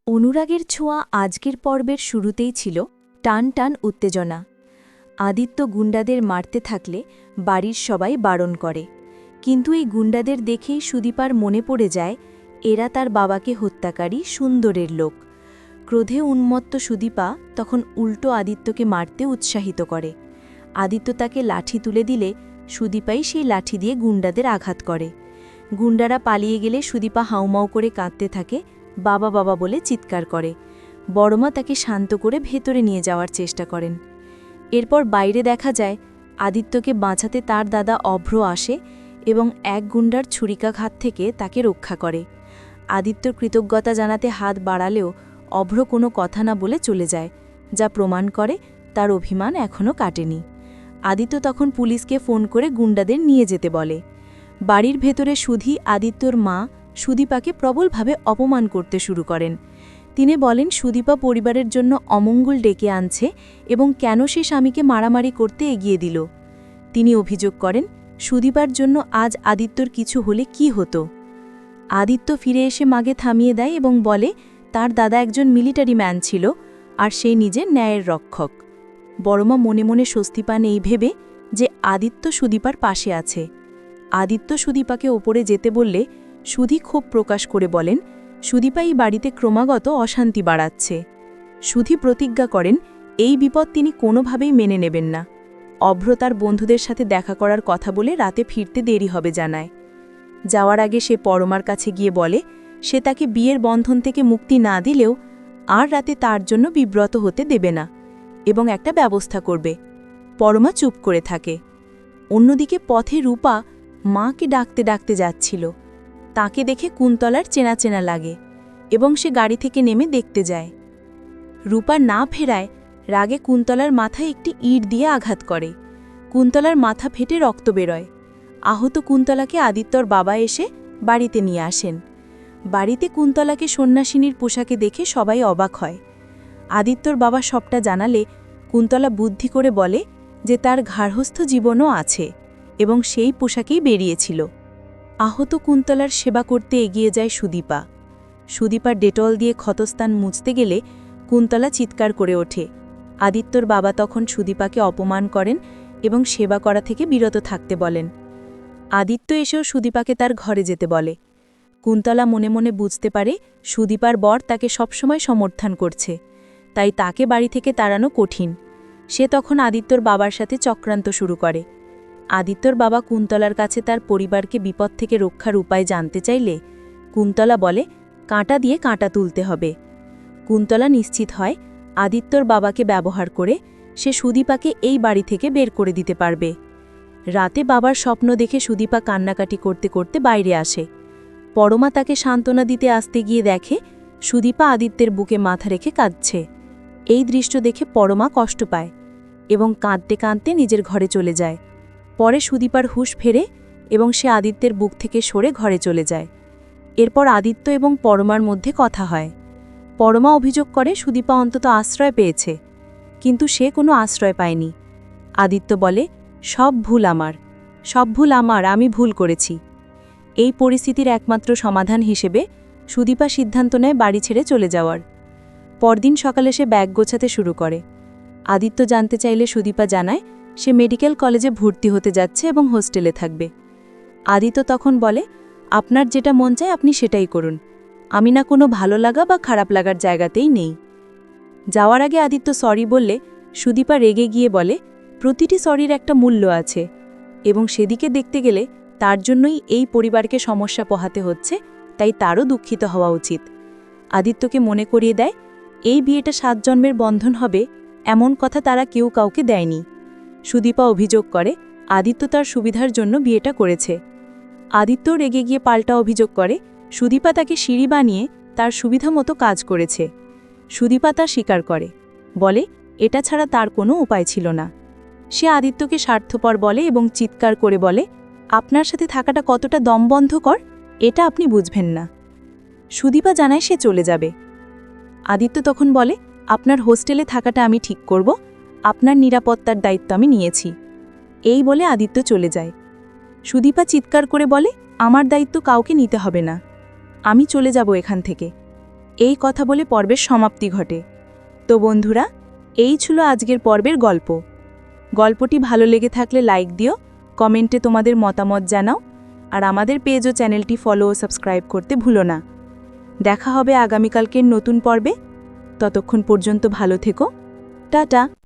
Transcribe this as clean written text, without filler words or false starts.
অনুরাগের ছোঁয়া আজকের পর্বের শুরুতেই ছিল টান টান উত্তেজনা। আদিত্য গুন্ডাদের মারতে থাকলে বাড়ির সবাই বারণ করে, কিন্তু এই গুন্ডাদের দেখেই সুদীপার মনে পড়ে যায় এরা তার বাবাকে হত্যাকারী সুন্দরের লোক। ক্রোধে উন্মত্ত সুদীপা তখন উল্টো আদিত্যকে মারতে উৎসাহিত করে। আদিত্য তাকে লাঠি তুলে দিলে সুদীপাই সেই লাঠি দিয়ে গুন্ডাদের আঘাত করে। গুন্ডারা পালিয়ে গেলে সুদীপা হাউমাউ করে কাঁদতে থাকে, বাবা বাবা বলে চিৎকার করে। বড়মা তাকে শান্ত করে ভেতরে নিয়ে যাওয়ার চেষ্টা করেন। এরপর বাইরে দেখা যায় আদিত্যকে বাঁচাতে তার দাদা অভ্র আসে এবং এক গুন্ডার ছুরিকাঘাত থেকে তাকে রক্ষা করে। আদিত্যর কৃতজ্ঞতা জানাতে হাত বাড়ালেও অভ্র কোনো কথা না বলে চলে যায়, যা প্রমাণ করে তার অভিমান এখনও কাটেনি। আদিত্য তখন পুলিশকে ফোন করে গুন্ডাদের নিয়ে যেতে বলে। বাড়ির ভেতরে সুধী আদিত্যর মা সুদীপাকে প্রবলভাবে অপমান করতে শুরু করেন। তিনি বলেন সুদীপা পরিবারের জন্য অমঙ্গল ডেকে আনছে এবং কেন সে স্বামীকে মারামারি করতে এগিয়ে দিল। তিনি অভিযোগ করেন সুদীপার জন্য আজ আদিত্যর কিছু হলে কি হতো। আদিত্য ফিরে এসে মাকে থামিয়ে দেয় এবং বলে তার দাদা একজন মিলিটারি ম্যান ছিল আর সে নিজে ন্যায়ের রক্ষক। বড়মা মনে মনে স্বস্তি পান এই ভেবে যে আদিত্য সুদীপার পাশে আছে। আদিত্য সুদীপাকে ওপরে যেতে বললে সুধী ক্ষোভ প্রকাশ করে বলেন সুদীপা এই বাড়িতে ক্রমাগত অশান্তি বাড়াচ্ছে। সুধী প্রতিজ্ঞা করেন এই বিপদ তিনি কোনোভাবেই মেনে নেবেন না। অভ্র তার বন্ধুদের সাথে দেখা করার কথা বলে রাতে ফিরতে দেরি হবে জানায়। যাওয়ার আগে সে পরমার কাছে গিয়ে বলে সে তাকে বিয়ের বন্ধন থেকে মুক্তি না দিলেও আর রাতে তার জন্য বিব্রত হতে দেবে না এবং একটা ব্যবস্থা করবে। পরমা চুপ করে থাকে। অন্যদিকে পথে রূপা মাকে ডাকতে ডাকতে যাচ্ছিল। তাকে দেখে কুন্তলার চেনা চেনা লাগে এবং সে গাড়ি থেকে নেমে দেখতে যায়। রূপা না ফেরায় রাগে কুন্তলার মাথায় একটি ইট দিয়ে আঘাত করে। কুন্তলার মাথা ফেটে রক্ত বেরোয়। আহত কুন্তলাকে আদিত্যর বাবা এসে বাড়িতে নিয়ে আসেন। বাড়িতে কুন্তলাকে সন্ন্যাসিনীর পোশাকে দেখে সবাই অবাক হয়। আদিত্যর বাবা সবটা জানালে কুন্তলা বুদ্ধি করে বলে যে তার গার্হস্থ্য জীবনও আছে এবং সেই পোশাকেই বেরিয়েছিল। আহত কুন্তলার সেবা করতে এগিয়ে যায় সুদীপা। সুদীপার ডেটল দিয়ে ক্ষতস্থান মুছতে গেলে কুন্তলা চিৎকার করে ওঠে। আদিত্যর বাবা তখন সুদীপাকে অপমান করেন এবং সেবা করা থেকে বিরত থাকতে বলেন। আদিত্য এসেও সুদীপাকে তার ঘরে যেতে বলে। কুন্তলা মনে মনে বুঝতে পারে সুদীপার বর তাকে সবসময় সমর্থন করছে, তাই তাকে বাড়ি থেকে তাড়ানো কঠিন। সে তখন আদিত্যর বাবার সাথে চক্রান্ত শুরু করে। আদিত্যর বাবা কুন্তলার কাছে তার পরিবারকে বিপদ থেকে রক্ষার উপায় জানতে চাইলে কুন্তলা বলে কাঁটা দিয়ে কাঁটা তুলতে হবে। কুন্তলা নিশ্চিত হয় আদিত্যর বাবাকে ব্যবহার করে সে সুদীপাকে এই বাড়ি থেকে বের করে দিতে পারবে। রাতে বাবার স্বপ্ন দেখে সুদীপা কান্নাকাটি করতে করতে বাইরে আসে। পরমা তাকে সান্ত্বনা দিতে আসতে গিয়ে দেখে সুদীপা আদিত্যের বুকে মাথা রেখে কাঁদছে। এই দৃশ্য দেখে পরমা কষ্ট পায় এবং কাঁদতে কাঁদতে নিজের ঘরে চলে যায়। পরে সুদীপার হুঁশ ফেরে এবং সে আদিত্যের বুক থেকে সরে ঘরে চলে যায়। এরপর আদিত্য এবং পরমার মধ্যে কথা হয়। পরমা অভিযোগ করে সুদীপা অন্তত আশ্রয় পেয়েছে, কিন্তু সে কোনো আশ্রয় পায়নি। আদিত্য বলে সব ভুল আমার, আমি ভুল করেছি। এই পরিস্থিতির একমাত্র সমাধান হিসেবে সুদীপা সিদ্ধান্ত নেয় বাড়ি ছেড়ে চলে যাওয়ার। পরদিন সকালে সে ব্যাগ গোছাতে শুরু করে। আদিত্য জানতে চাইলে সুদীপা জানায় সে মেডিকেল কলেজে ভর্তি হতে যাচ্ছে এবং হোস্টেলে থাকবে। আদিত্য তখন বলে আপনার যেটা মন চায় আপনি সেটাই করুন, আমি না কোনো ভালো লাগা বা খারাপ লাগার জায়গাতেই নেই। যাওয়ার আগে আদিত্য সরি বললে সুদীপা রেগে গিয়ে বলে প্রতিটি সরির একটা মূল্য আছে এবং সেদিকে দেখতে গেলে তার জন্যই এই পরিবারকে সমস্যা পোহাতে হচ্ছে, তাই তারও দুঃখিত হওয়া উচিত। আদিত্যকে মনে করিয়ে দেয় এই বিয়েটা 7 জন্মের বন্ধন হবে, এমন কথা তারা কেউ কাউকে দেয়নি। সুদীপা অভিযোগ করে আদিত্য তার সুবিধার জন্য বিয়েটা করেছে। আদিত্য রেগে গিয়ে পাল্টা অভিযোগ করে সুদীপা তাকে সিঁড়ি বানিয়ে তার সুবিধা মতো কাজ করেছে। সুদীপা তা স্বীকার করে, বলে এটা ছাড়া তার কোনো উপায় ছিল না। সে আদিত্যকে স্বার্থপর বলে এবং চিৎকার করে বলে আপনার সাথে থাকাটা কতটা দমবন্ধকর এটা আপনি বুঝবেন না। সুদীপা জানায় সে চলে যাবে। আদিত্য তখন বলে আপনার হোস্টেলে থাকাটা আমি ঠিক করব, আপনার নিরাপত্তার দায়িত্ব আমি নিয়েছি। এই বলে আদিত্য চলে যায়। সুদীপা চিৎকার করে বলে আমার দায়িত্ব কাউকে নিতে হবে না, আমি চলে যাব এখান থেকে। এই কথা বলে পর্বের সমাপ্তি ঘটে। তো বন্ধুরা, এই ছিল আজকের পর্বের গল্প। গল্পটি ভালো লেগে থাকলে লাইক দিও, কমেন্টে তোমাদের মতামত জানাও, আর আমাদের পেজ ও চ্যানেলটি ফলো ও সাবস্ক্রাইব করতে ভুলো না। দেখা হবে আগামীকালকের নতুন পর্বে। ততক্ষণ পর্যন্ত ভালো থেকো। টাটা।